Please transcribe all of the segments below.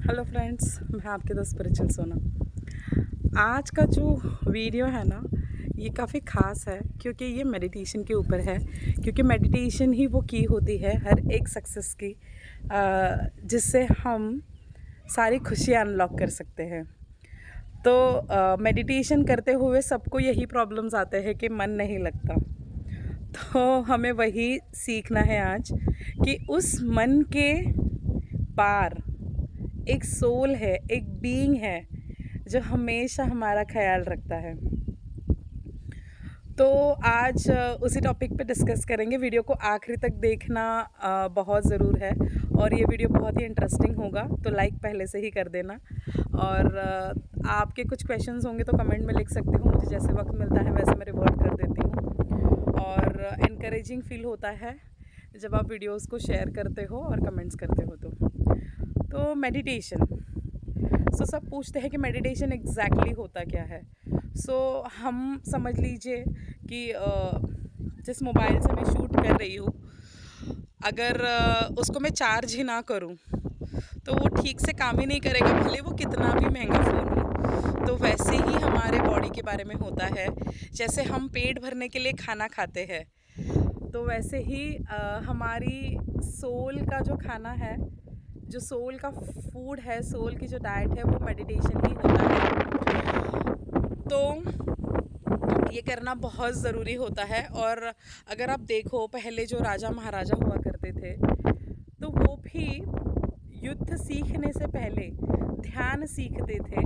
Hello friends, मैं आपके दोस्त स्पिरिचुअल सोना। आज का जो वीडियो है ना, ये काफ़ी ख़ास है क्योंकि ये मेडिटेशन के ऊपर है। क्योंकि मेडिटेशन ही वो की होती है हर एक सक्सेस की, जिससे हम सारी खुशियाँ अनलॉक कर सकते हैं। तो मेडिटेशन करते हुए सबको यही प्रॉब्लम्स आते हैं कि मन नहीं लगता। तो हमें वही सीखना है आज कि उस मन के पार एक सोल है, एक बीइंग है जो हमेशा हमारा ख्याल रखता है। तो आज उसी टॉपिक पे डिस्कस करेंगे। वीडियो को आखिरी तक देखना बहुत ज़रूर है और ये वीडियो बहुत ही इंटरेस्टिंग होगा, तो लाइक पहले से ही कर देना। और आपके कुछ क्वेश्चंस होंगे तो कमेंट में लिख सकते हो, मुझे जैसे वक्त मिलता है वैसे मैं रिवर्ट कर देती हूँ। और इनकरेजिंग फील होता है जब आप वीडियोस को शेयर करते हो और कमेंट्स करते हो। तो मेडिटेशन, सब पूछते हैं कि मेडिटेशन एग्जैक्टली होता क्या है। हम समझ लीजिए कि जिस मोबाइल से मैं शूट कर रही हूँ, अगर उसको मैं चार्ज ही ना करूँ तो वो ठीक से काम ही नहीं करेगा, भले वो कितना भी महंगा फ़ोन हो। तो वैसे ही हमारे बॉडी के बारे में होता है। जैसे हम पेट भरने के लिए खाना खाते हैं, तो वैसे ही हमारी सोल का जो खाना है, जो सोल का फूड है, सोल की जो डाइट है, वो मेडिटेशन ही होता है। तो ये करना बहुत ज़रूरी होता है। और अगर आप देखो, पहले जो राजा महाराजा हुआ करते थे, तो वो भी युद्ध सीखने से पहले ध्यान सीखते थे।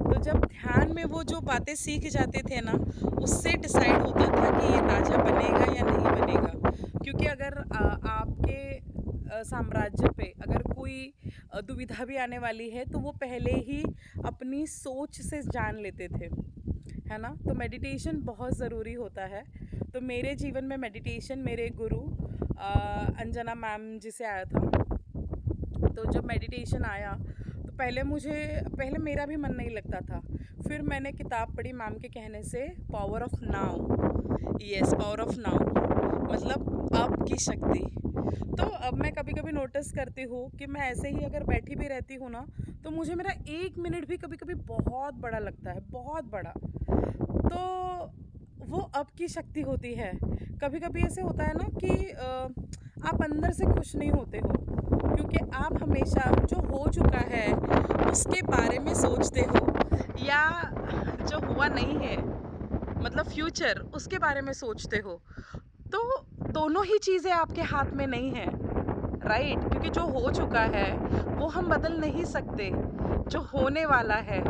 तो जब ध्यान में वो जो बातें सीख जाते थे ना, उससे डिसाइड होता था कि ये राजा बनेगा या नहीं बनेगा। क्योंकि अगर आपके साम्राज्य पे अगर कोई दुविधा भी आने वाली है, तो वो पहले ही अपनी सोच से जान लेते थे, है ना। तो मेडिटेशन बहुत ज़रूरी होता है। तो मेरे जीवन में मेडिटेशन मेरे गुरु अंजना मैम जी से आया था। तो जब मेडिटेशन आया तो पहले मेरा भी मन नहीं लगता था। फिर मैंने किताब पढ़ी मैम के कहने से, power of now. Yes, power of now मतलब अब की शक्ति। तो अब मैं कभी कभी नोटिस करती हूँ कि मैं ऐसे ही अगर बैठी भी रहती हूँ ना, तो मुझे मेरा 1 मिनट भी कभी कभी बहुत बड़ा लगता है, बहुत बड़ा। तो वो अब की शक्ति होती है। कभी कभी ऐसे होता है ना कि आप अंदर से खुश नहीं होते हो, क्योंकि आप हमेशा जो हो चुका है उसके बारे में सोचते हो, या जो हुआ नहीं है मतलब फ्यूचर, उसके बारे में सोचते हो। तो दोनों ही चीज़ें आपके हाथ में नहीं है, राइट। क्योंकि जो हो चुका है वो हम बदल नहीं सकते। जो होने वाला है,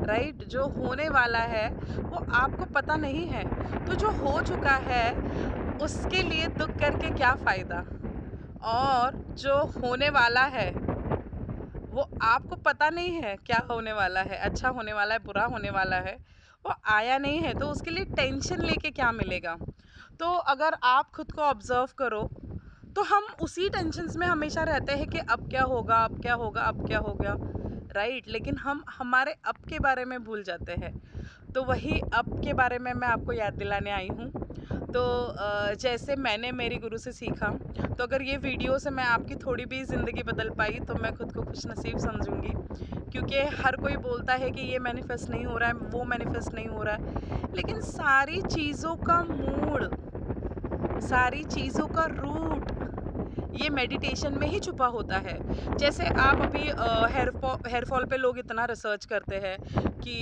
राइट, जो होने वाला है वो आपको पता नहीं है। तो जो हो चुका है उसके लिए दुख करके क्या फ़ायदा। और जो होने वाला है वो आपको पता नहीं है क्या होने वाला है, अच्छा होने वाला है, बुरा होने वाला है, वो आया नहीं है, तो उसके लिए टेंशन लेके क्या मिलेगा। तो अगर आप खुद को ऑब्जर्व करो, तो हम उसी टेंशन्स में हमेशा रहते हैं कि अब क्या होगा, अब क्या होगा, अब क्या होगा, राइट। लेकिन हम हमारे अब के बारे में भूल जाते हैं। तो वही अब के बारे में मैं आपको याद दिलाने आई हूँ। तो जैसे मैंने मेरी गुरु से सीखा, तो अगर ये वीडियो से मैं आपकी थोड़ी भी ज़िंदगी बदल पाई तो मैं खुद को खुशनसीब समझूंगी। क्योंकि हर कोई बोलता है कि ये मैनिफेस्ट नहीं हो रहा है, वो मैनिफेस्ट नहीं हो रहा है, लेकिन सारी चीज़ों का मूड, सारी चीज़ों का रूट ये मेडिटेशन में ही छुपा होता है। जैसे आप अभी हेयर फॉल पे लोग इतना रिसर्च करते हैं कि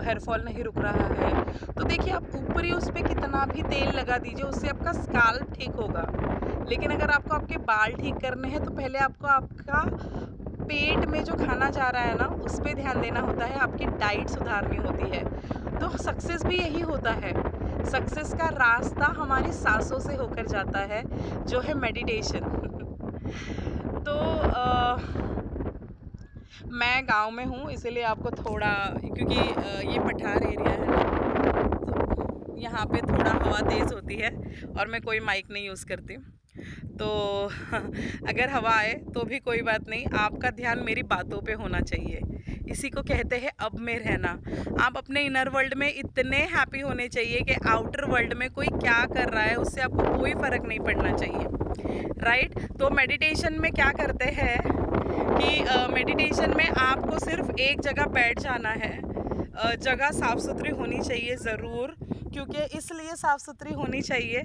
हेयर फॉल नहीं रुक रहा है। तो देखिए, आप ऊपरी उस पे कितना भी तेल लगा दीजिए, उससे आपका स्काल्प ठीक होगा। लेकिन अगर आपको आपके बाल ठीक करने हैं, तो पहले आपको आपका पेट में जो खाना जा रहा है ना, उस पे ध्यान देना होता है, आपकी डाइट सुधारनी होती है। तो सक्सेस भी यही होता है। सक्सेस का रास्ता हमारी सांसों से होकर जाता है, जो है मेडिटेशन। तो मैं गांव में हूँ, इसीलिए आपको थोड़ा, क्योंकि ये पठार एरिया है ना, तो यहाँ पे थोड़ा हवा तेज़ होती है और मैं कोई माइक नहीं यूज़ करती। तो अगर हवा आए तो भी कोई बात नहीं, आपका ध्यान मेरी बातों पे होना चाहिए। इसी को कहते हैं अब में रहना। आप अपने इनर वर्ल्ड में इतने हैप्पी होने चाहिए कि आउटर वर्ल्ड में कोई क्या कर रहा है उससे आपको कोई फ़र्क नहीं पड़ना चाहिए, राइट। तो मेडिटेशन में क्या करते हैं कि मेडिटेशन में आपको सिर्फ एक जगह बैठ जाना है। जगह साफ़ सुथरी होनी चाहिए ज़रूर, क्योंकि इसलिए साफ़ सुथरी होनी चाहिए।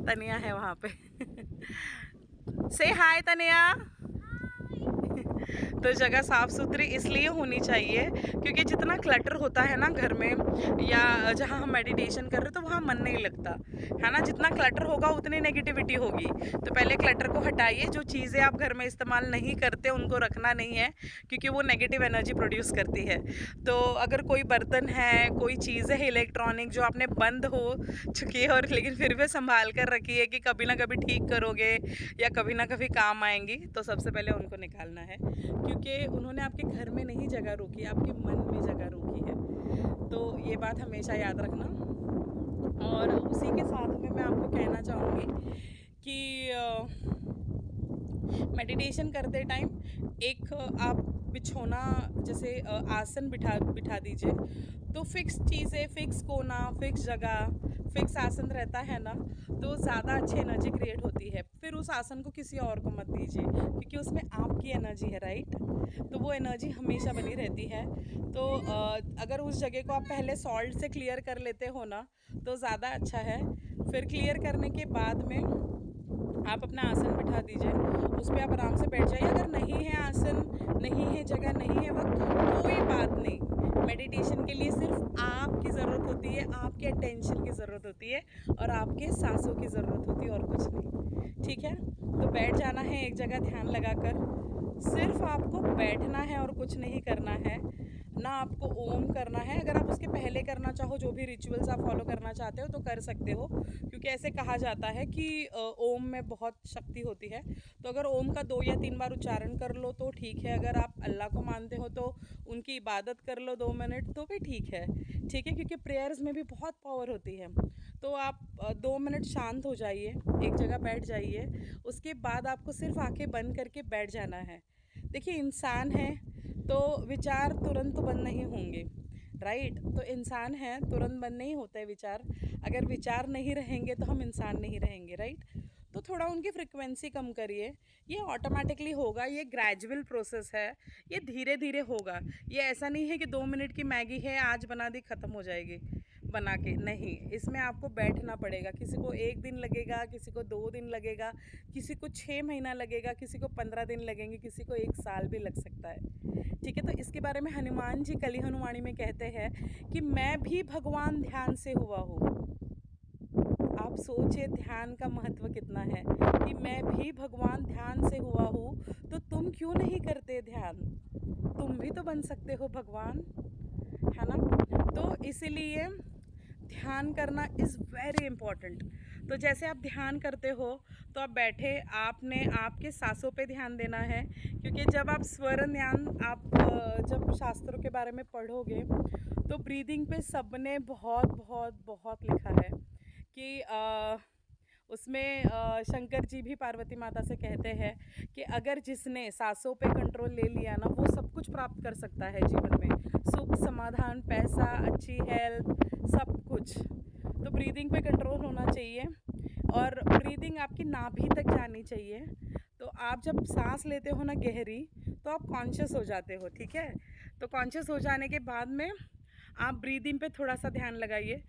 तनिया है वहाँ पे। से हाय तनिया। तो जगह साफ़ सुथरी इसलिए होनी चाहिए क्योंकि जितना क्लटर होता है ना घर में या जहाँ हम मेडिटेशन कर रहे हैं तो वहाँ मन नहीं लगता है ना। जितना क्लटर होगा उतनी नेगेटिविटी होगी। तो पहले क्लटर को हटाइए। जो चीज़ें आप घर में इस्तेमाल नहीं करते उनको रखना नहीं है, क्योंकि वो नेगेटिव एनर्जी प्रोड्यूस करती है। तो अगर कोई बर्तन है, कोई चीज़ है इलेक्ट्रॉनिक जो आपने बंद हो चुकी है और लेकिन फिर भी संभाल कर रखी है कि कभी ना कभी ठीक करोगे या कभी ना कभी काम आएंगी, तो सबसे पहले उनको निकालना है, क्योंकि उन्होंने आपके घर में नहीं जगह रोकी, आपके मन में जगह रोकी है। तो ये बात हमेशा याद रखना। और उसी के साथ में मैं आपको कहना चाहूँगी कि मेडिटेशन करते टाइम एक आप बिछोना जैसे आसन बिठा दीजिए। तो फिक्स चीज़ें, फिक्स कोना, फिक्स जगह, फिक्स आसन रहता है ना, तो ज़्यादा अच्छी एनर्जी क्रिएट होती है। फिर उस आसन को किसी और को मत दीजिए, क्योंकि उसमें आपकी एनर्जी है, राइट। तो वो एनर्जी हमेशा बनी रहती है। तो अगर उस जगह को आप पहले सॉल्ट से क्लियर कर लेते हो ना, तो ज़्यादा अच्छा है। फिर क्लियर करने के बाद में आप अपना आसन बिठा दीजिए, उस पर आप आराम से बैठ जाइए। अगर नहीं है आसन, नहीं है जगह, नहीं है वक्त, कोई बात नहीं। मेडिटेशन के लिए सिर्फ आपकी ज़रूरत होती है, आपके अटेंशन की ज़रूरत होती है और आपके सांसों की ज़रूरत होती है, और कुछ नहीं। ठीक है, तो बैठ जाना है एक जगह ध्यान लगाकर। सिर्फ आपको बैठना है और कुछ नहीं करना है ना। आपको ओम करना है। अगर आप उसके पहले करना चाहो, जो भी रिचुअल्स आप फॉलो करना चाहते हो तो कर सकते हो, क्योंकि ऐसे कहा जाता है कि ओम में बहुत शक्ति होती है। तो अगर ओम का 2 या 3 बार उच्चारण कर लो तो ठीक है। अगर आप अल्लाह को मानते हो तो उनकी इबादत कर लो 2 मिनट, तो भी ठीक है। ठीक है, क्योंकि प्रेयर्स में भी बहुत पावर होती है। तो आप 2 मिनट शांत हो जाइए, एक जगह बैठ जाइए। उसके बाद आपको सिर्फ आंखें बंद करके बैठ जाना है। देखिए, इंसान है तो विचार तुरंत तो बंद नहीं होंगे, राइट। तो इंसान है, तुरंत बंद नहीं होते विचार। अगर विचार नहीं रहेंगे तो हम इंसान नहीं रहेंगे, राइट। तो थोड़ा उनकी फ्रिक्वेंसी कम करिए। ये ऑटोमेटिकली होगा, ये ग्रेजुअल प्रोसेस है, ये धीरे धीरे होगा। ये ऐसा नहीं है कि 2 मिनट की मैगी है, आज बना दी ख़त्म हो जाएगी बना के, नहीं। इसमें आपको बैठना पड़ेगा। किसी को 1 दिन लगेगा, किसी को 2 दिन लगेगा, किसी को 6 महीना लगेगा, किसी को 15 दिन लगेंगे, किसी को 1 साल भी लग सकता है। ठीक है, तो इसके बारे में हनुमान जी कली हनुमानी में कहते हैं कि मैं भी भगवान ध्यान से हुआ हूँ। आप सोचिए ध्यान का महत्व कितना है, कि मैं भी भगवान ध्यान से हुआ हूँ, तो तुम क्यों नहीं करते ध्यान? तुम भी तो बन सकते हो भगवान, है ना। तो इसीलिए ध्यान करना इज़ वेरी इम्पॉर्टेंट। तो जैसे आप ध्यान करते हो तो आप बैठे, आपने आपके सांसों पे ध्यान देना है, क्योंकि जब आप स्वर ध्यान, आप जब शास्त्रों के बारे में पढ़ोगे तो ब्रीदिंग पे सबने बहुत बहुत बहुत लिखा है कि उसमें शंकर जी भी पार्वती माता से कहते हैं कि अगर जिसने सांसों पे कंट्रोल ले लिया ना, वो सब कुछ प्राप्त कर सकता है जीवन में। सुख, समाधान, पैसा, अच्छी हेल्थ, सब कुछ। तो ब्रीदिंग पे कंट्रोल होना चाहिए, और ब्रीदिंग आपकी नाभि तक जानी चाहिए। तो आप जब सांस लेते हो ना गहरी, तो आप कॉन्शियस हो जाते हो, ठीक है। तो कॉन्शियस हो जाने के बाद में आप ब्रीदिंग पे थोड़ा सा ध्यान लगाइए।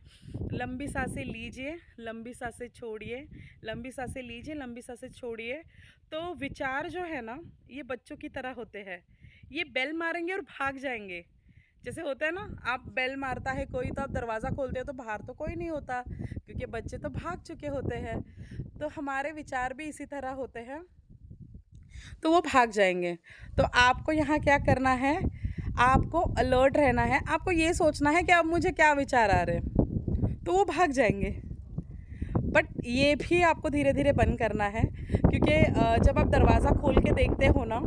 लंबी सांसें लीजिए, लंबी सांसें छोड़िए, लंबी सांसें लीजिए, लंबी सांसें छोड़िए। तो विचार जो है ना, ये बच्चों की तरह होते हैं। ये बेल मारेंगे और भाग जाएंगे। जैसे होता है ना, आप बेल मारता है कोई तो आप दरवाज़ा खोलते हो तो बाहर तो कोई नहीं होता, क्योंकि बच्चे तो भाग चुके होते हैं। तो हमारे विचार भी इसी तरह होते हैं, तो वो भाग जाएंगे। तो आपको यहाँ क्या करना है, आपको अलर्ट रहना है। आपको ये सोचना है कि अब मुझे क्या विचार आ रहे हैं, तो वो भाग जाएंगे। बट ये भी आपको धीरे धीरे बंद करना है, क्योंकि जब आप दरवाज़ा खोल के देखते हो ना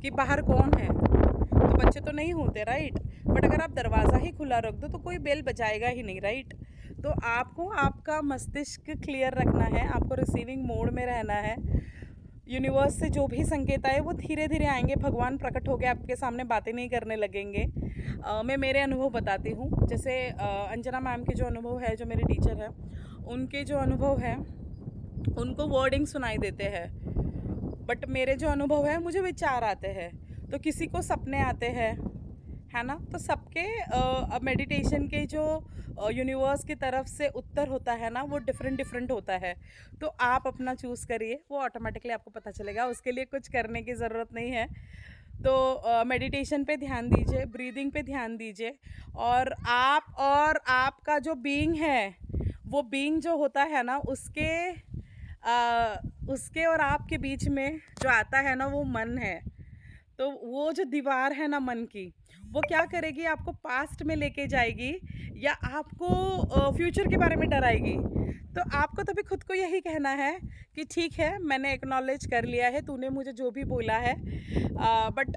कि बाहर कौन है, तो बच्चे तो नहीं होते, राइट। बट अगर आप दरवाज़ा ही खुला रख दो तो कोई बेल बजाएगा ही नहीं, राइट। तो आपको आपका मस्तिष्क क्लियर रखना है, आपको रिसीविंग मोड में रहना है। यूनिवर्स से जो भी संकेत आए वो धीरे धीरे आएंगे। भगवान प्रकट होकर आपके सामने बातें नहीं करने लगेंगे। मैं मेरे अनुभव बताती हूँ। जैसे अंजना मैम के जो अनुभव है, जो मेरे टीचर हैं, उनके जो अनुभव है, उनको वर्डिंग सुनाई देते हैं, बट मेरे जो अनुभव है मुझे विचार आते हैं। तो किसी को सपने आते हैं, है ना। तो सबके मेडिटेशन के जो यूनिवर्स की तरफ से उत्तर होता है ना, वो डिफरेंट डिफरेंट होता है। तो आप अपना चूज़ करिए, वो ऑटोमेटिकली आपको पता चलेगा, उसके लिए कुछ करने की ज़रूरत नहीं है। तो मेडिटेशन पे ध्यान दीजिए, ब्रीदिंग पे ध्यान दीजिए, और आपका जो बीइंग है, वो बीइंग जो होता है ना, उसके और आपके बीच में जो आता है ना, वो मन है। तो वो जो दीवार है ना मन की, वो क्या करेगी, आपको पास्ट में लेके जाएगी या आपको फ्यूचर के बारे में डराएगी। तो आपको तो भी खुद को यही कहना है कि ठीक है, मैंने एक्नॉलेज कर लिया है, तूने मुझे जो भी बोला है, बट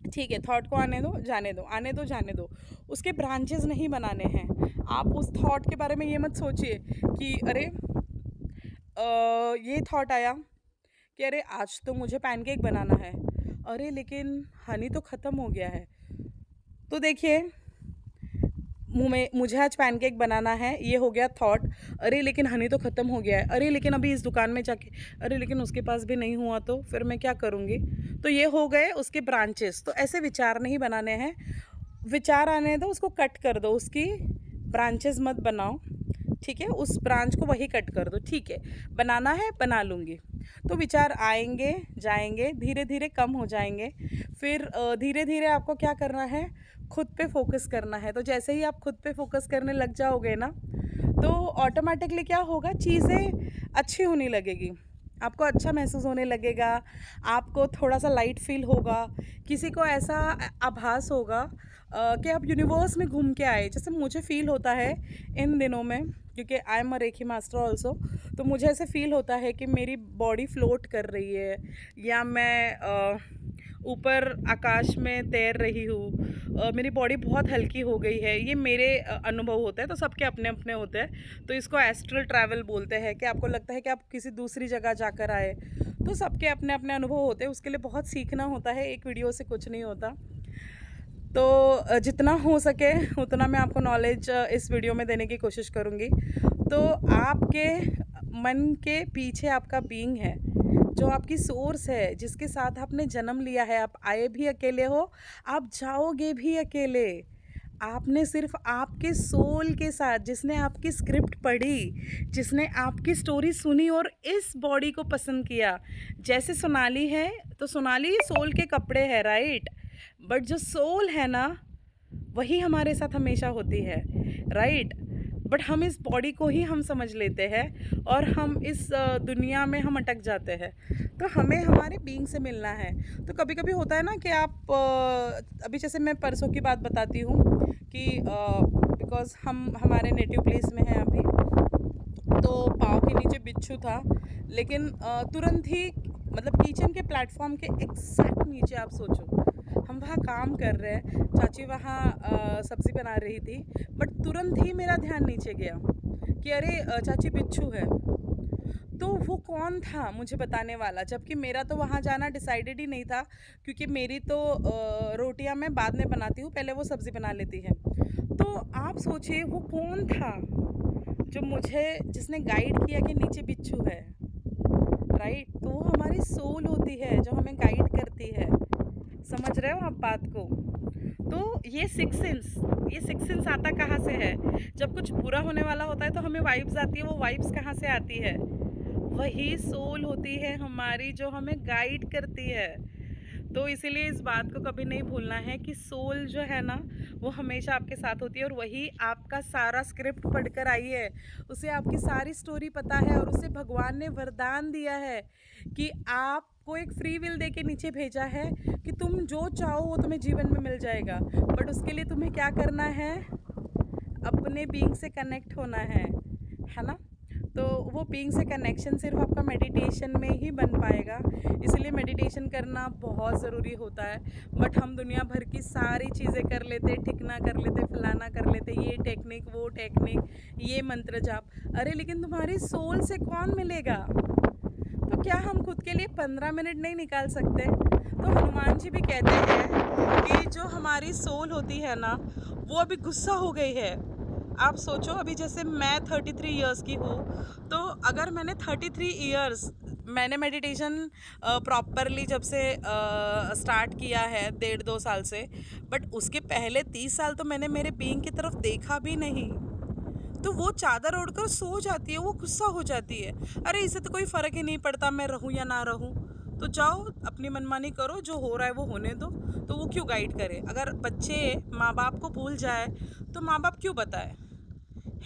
ठीक है, थॉट को आने दो, जाने दो, आने दो, जाने दो। उसके ब्रांचेस नहीं बनाने हैं। आप उस थॉट के बारे में ये मत सोचिए कि अरे ये थॉट आया कि अरे आज तो मुझे पैनकेक बनाना है, अरे लेकिन हनी तो ख़त्म हो गया है। तो देखिए, मुझे आज पैनकेक बनाना है, ये हो गया थॉट। अरे लेकिन हनी तो ख़त्म हो गया है, अरे लेकिन अभी इस दुकान में जाके, अरे लेकिन उसके पास भी नहीं हुआ तो फिर मैं क्या करूँगी। तो ये हो गए उसके ब्रांचेस। तो ऐसे विचार नहीं बनाने हैं, विचार आने दो, उसको कट कर दो, उसकी ब्रांचेस मत बनाओ, ठीक है। उस ब्रांच को वही कट कर दो, ठीक है, बनाना है बना लूँगी। तो विचार आएंगे जाएंगे, धीरे धीरे कम हो जाएंगे। फिर धीरे धीरे आपको क्या करना है, खुद पे फोकस करना है। तो जैसे ही आप खुद पे फोकस करने लग जाओगे ना, तो ऑटोमेटिकली क्या होगा, चीज़ें अच्छी होने लगेगी, आपको अच्छा महसूस होने लगेगा, आपको थोड़ा सा लाइट फील होगा। किसी को ऐसा आभास होगा कि आप यूनिवर्स में घूम के आए, जैसे मुझे फील होता है इन दिनों में, क्योंकि I am a Rekhi master also. तो मुझे ऐसे फील होता है कि मेरी बॉडी फ्लोट कर रही है, या मैं ऊपर आकाश में तैर रही हूँ, मेरी बॉडी बहुत हल्की हो गई है। ये मेरे अनुभव होते हैं, तो सबके अपने अपने होते हैं। तो इसको एस्ट्रल ट्रैवल बोलते हैं, कि आपको लगता है कि आप किसी दूसरी जगह जाकर आए। तो सबके अपने अपने अनुभव होते हैं, उसके लिए बहुत सीखना होता है, एक वीडियो से कुछ नहीं होता। तो जितना हो सके उतना मैं आपको नॉलेज इस वीडियो में देने की कोशिश करूँगी। तो आपके मन के पीछे आपका बीइंग है, जो आपकी सोर्स है, जिसके साथ आपने जन्म लिया है। आप आए भी अकेले हो, आप जाओगे भी अकेले। आपने सिर्फ आपके सोल के साथ, जिसने आपकी स्क्रिप्ट पढ़ी, जिसने आपकी स्टोरी सुनी और इस बॉडी को पसंद किया। जैसे सोनाली है, तो सोनाली सोल के कपड़े है, राइट, बट जो सोल है ना, वही हमारे साथ हमेशा होती है, राइट। बट हम इस बॉडी को ही हम समझ लेते हैं, और हम इस दुनिया में हम अटक जाते हैं। तो हमें हमारे बीइंग से मिलना है। तो कभी कभी होता है ना कि आप अभी जैसे मैं परसों की बात बताती हूँ कि बिकॉज़ हम हमारे नेटिव प्लेस में हैं अभी, तो पाँव के नीचे बिच्छू था, लेकिन तुरंत ही, मतलब किचन के प्लेटफॉर्म के एग्जैक्ट नीचे, आप सोचो हम वहाँ काम कर रहे हैं, चाची वहाँ सब्ज़ी बना रही थी, बट तुरंत ही मेरा ध्यान नीचे गया कि अरे चाची बिच्छू है। तो वो कौन था मुझे बताने वाला, जबकि मेरा तो वहाँ जाना डिसाइडेड ही नहीं था, क्योंकि मेरी तो रोटियां मैं बाद में बनाती हूँ, पहले वो सब्ज़ी बना लेती है। तो आप सोचिए वो कौन था जो जिसने गाइड किया कि नीचे बिच्छू है, राइट। तो वो हमारी सोल होती है जो हमें गाइड करती है। समझ रहे हो आप बात को। तो ये सिक्स सेंस आता कहाँ से है, जब कुछ बुरा होने वाला होता है तो हमें वाइब्स आती है। वो वाइब्स कहाँ से आती है, वही सोल होती है हमारी, जो हमें गाइड करती है। तो इसीलिए इस बात को कभी नहीं भूलना है कि सोल जो है ना, वो हमेशा आपके साथ होती है, और वही आपका सारा स्क्रिप्ट पढ़कर आई है, उसे आपकी सारी स्टोरी पता है, और उसे भगवान ने वरदान दिया है कि आपको एक फ्री विल दे के नीचे भेजा है कि तुम जो चाहो वो तुम्हें जीवन में मिल जाएगा। बट उसके लिए तुम्हें क्या करना है, अपने बीइंग से कनेक्ट होना है ना। तो वो बीइंग से कनेक्शन सिर्फ आपका मेडिटेशन में ही बन पाएगा, इसलिए मेडिटेशन करना बहुत ज़रूरी होता है। बट हम दुनिया भर की सारी चीज़ें कर लेते, ठिकना कर लेते, फलाना कर लेते, ये टेक्निक वो टेक्निक, ये मंत्र जाप, अरे लेकिन तुम्हारी सोल से कौन मिलेगा। तो क्या हम खुद के लिए 15 मिनट नहीं निकाल सकते। तो हनुमान जी भी कहते हैं कि जो हमारी सोल होती है ना, वो अभी गुस्सा हो गई है। आप सोचो, अभी जैसे मैं 33 इयर्स की हूँ, तो अगर मैंने 33 इयर्स मैंने मेडिटेशन प्रॉपरली जब से स्टार्ट किया है 1.5-2 साल से, बट उसके पहले 30 साल तो मैंने मेरे बीइंग की तरफ देखा भी नहीं। तो वो चादर ओढ़कर सो जाती है, वो गुस्सा हो जाती है, अरे इसे तो कोई फ़र्क ही नहीं पड़ता मैं रहूँ या ना रहूँ, तो जाओ अपनी मनमानी करो, जो हो रहा है वो होने दो। तो वो क्यों गाइड करे? अगर बच्चे माँ बाप को भूल जाए तो माँ बाप क्यों बताए,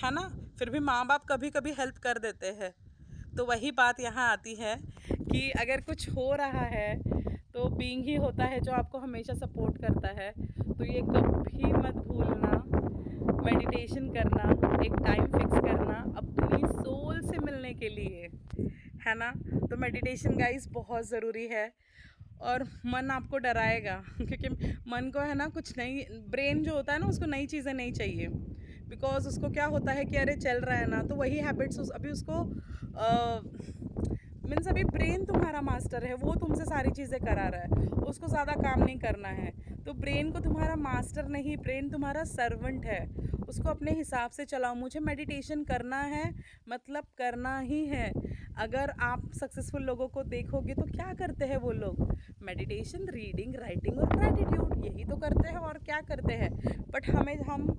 है ना? फिर भी माँ बाप कभी कभी हेल्प कर देते हैं। तो वही बात यहाँ आती है कि अगर कुछ हो रहा है तो बीइंग ही होता है जो आपको हमेशा सपोर्ट करता है। तो ये कभी मत भूलना, मेडिटेशन करना, एक टाइम फिक्स करना अपनी सोल से मिलने के लिए, है ना? तो मेडिटेशन गाइस बहुत ज़रूरी है। और मन आपको डराएगा क्योंकि मन को है ना कुछ नई, ब्रेन जो होता है ना उसको नई चीज़ें नहीं चाहिए, बिकॉज उसको क्या होता है कि अरे चल रहा है ना, तो वही हैबिट्स अभी उसको मीन्स अभी ब्रेन तुम्हारा मास्टर है, वो तुमसे सारी चीज़ें करा रहा है, उसको ज़्यादा काम नहीं करना है। तो ब्रेन को तुम्हारा मास्टर नहीं, ब्रेन तुम्हारा सर्वेंट है, उसको अपने हिसाब से चलाओ। मुझे मेडिटेशन करना है मतलब करना ही है। अगर आप सक्सेसफुल लोगों को देखोगे तो क्या करते हैं वो लोग? मेडिटेशन, रीडिंग, राइटिंग और ग्रैटिट्यूड, यही तो करते हैं और क्या करते हैं। बट हम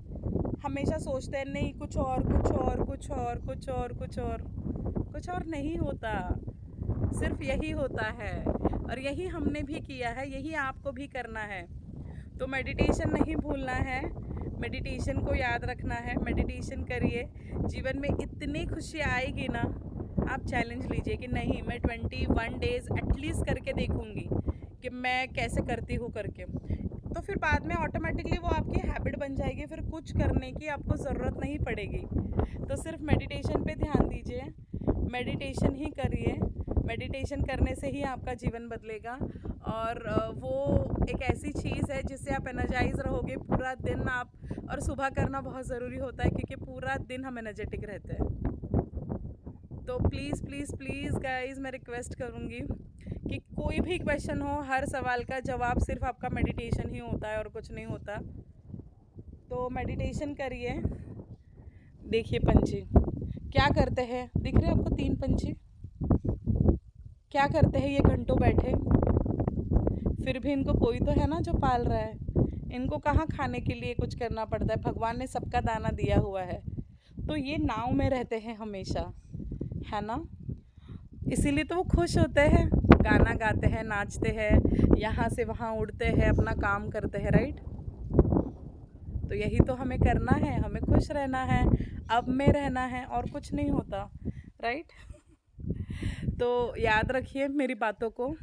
हमेशा सोचते हैं नहीं कुछ और कुछ और कुछ और कुछ और कुछ और कुछ और नहीं होता, सिर्फ यही होता है। और यही हमने भी किया है, यही आपको भी करना है। तो मेडिटेशन नहीं भूलना है, मेडिटेशन को याद रखना है, मेडिटेशन करिए, जीवन में इतनी खुशी आएगी ना। आप चैलेंज लीजिए कि नहीं मैं 21 डेज़ एटलीस्ट करके देखूंगी कि मैं कैसे करती हूँ करके, तो फिर बाद में ऑटोमेटिकली वो आपकी हैबिट बन जाएगी, फिर कुछ करने की आपको ज़रूरत नहीं पड़ेगी। तो सिर्फ मेडिटेशन पे ध्यान दीजिए, मेडिटेशन ही करिए, मेडिटेशन करने से ही आपका जीवन बदलेगा। और वो एक ऐसी चीज़ है जिससे आप एनर्जाइज रहोगे पूरा दिन। आप और सुबह करना बहुत ज़रूरी होता है क्योंकि पूरा दिन हम एनर्जेटिक रहते हैं। तो प्लीज़ प्लीज़ प्लीज़ गाइस, मैं रिक्वेस्ट करूँगी कि कोई भी क्वेश्चन हो, हर सवाल का जवाब सिर्फ आपका मेडिटेशन ही होता है और कुछ नहीं होता। तो मेडिटेशन करिए। देखिए पंछी क्या करते हैं, दिख रहे हैं आपको 3 पंछी क्या करते हैं? ये घंटों बैठे, फिर भी इनको कोई तो है ना जो पाल रहा है। इनको कहाँ खाने के लिए कुछ करना पड़ता है, भगवान ने सबका दाना दिया हुआ है। तो ये नाव में रहते हैं हमेशा, है ना? इसीलिए तो वो खुश होते हैं, गाना गाते हैं, नाचते हैं, यहाँ से वहाँ उड़ते हैं, अपना काम करते हैं, राइट? तो यही तो हमें करना है, हमें खुश रहना है, अब में रहना है और कुछ नहीं होता, राइट? तो याद रखिए मेरी बातों को,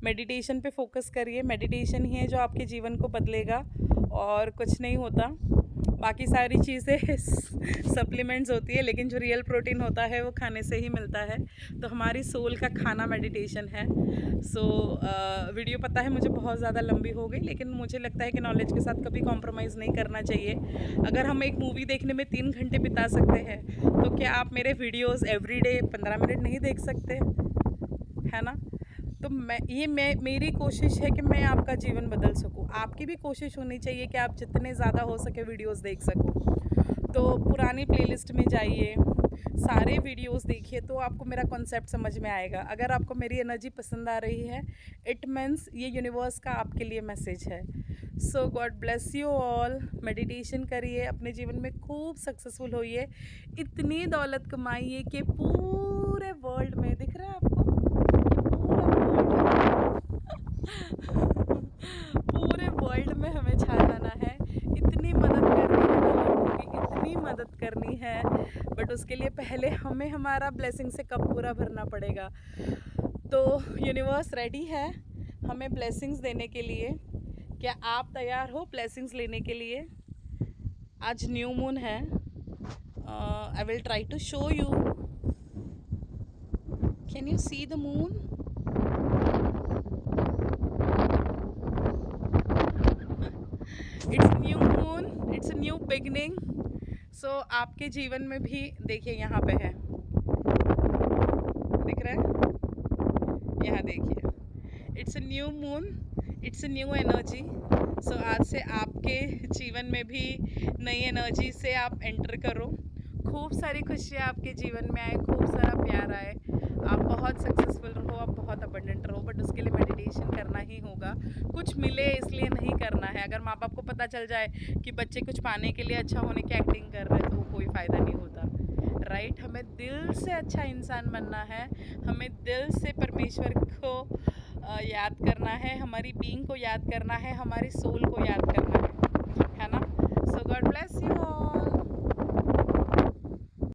मेडिटेशन पे फोकस करिए, मेडिटेशन ही है जो आपके जीवन को बदलेगा और कुछ नहीं होता। बाकी सारी चीज़ें सप्लीमेंट्स होती है, लेकिन जो रियल प्रोटीन होता है वो खाने से ही मिलता है। तो हमारी सोल का खाना मेडिटेशन है। सो वीडियो पता है मुझे बहुत ज़्यादा लंबी हो गई, लेकिन मुझे लगता है कि नॉलेज के साथ कभी कॉम्प्रोमाइज़ नहीं करना चाहिए। अगर हम एक मूवी देखने में 3 घंटे बिता सकते हैं, तो क्या आप मेरे वीडियोज़ एवरीडे 15 मिनट नहीं देख सकते, है ना? तो मेरी कोशिश है कि मैं आपका जीवन बदल सकूं। आपकी भी कोशिश होनी चाहिए कि आप जितने ज़्यादा हो सके वीडियोस देख सको। तो पुरानी प्लेलिस्ट में जाइए, सारे वीडियोस देखिए, तो आपको मेरा कॉन्सेप्ट समझ में आएगा। अगर आपको मेरी एनर्जी पसंद आ रही है, इट मीन्स ये यूनिवर्स का आपके लिए मैसेज है। So God bless you all. Meditation करिए, अपने जीवन में खूब सक्सेसफुल होइए, इतनी दौलत कमाइए कि पूरे वर्ल्ड में, दिख रहा है आपको, पूरे वर्ल्ड में हमें छा जाना है। इतनी मदद करनी है ना लोगों की, इतनी मदद करनी है, बट उसके लिए पहले हमें हमारा ब्लेसिंग से कप पूरा भरना पड़ेगा। तो यूनिवर्स रेडी है हमें ब्लेसिंग्स देने के लिए। क्या आप तैयार हो ब्लेसिंग्स लेने के लिए? आज न्यू मून है। I will try to show you. Can you see the moon? It's new moon, it's new beginning. So आपके जीवन में भी देखिए, यहाँ पे है, दिख रहा है? यहाँ देखिए, it's a new moon, it's a new energy. So आज से आपके जीवन में भी नई एनर्जी से आप एंटर करो। खूब सारी खुशियाँ आपके जीवन में आए, खूब सारा प्यार आए, आप बहुत सक्सेसफुल रहो, आप बहुत अबंडेंट रहो, बट उसके लिए मेडिटेशन करना ही होगा। कुछ मिले इसलिए नहीं करना है। अगर माँ बाप को पता चल जाए कि बच्चे कुछ पाने के लिए अच्छा होने की एक्टिंग कर रहे हैं तो कोई फ़ायदा नहीं होता, राइट? हमें दिल से अच्छा इंसान बनना है, हमें दिल से परमेश्वर को याद करना है, हमारी बीइंग को याद करना है, हमारी सोल को याद करना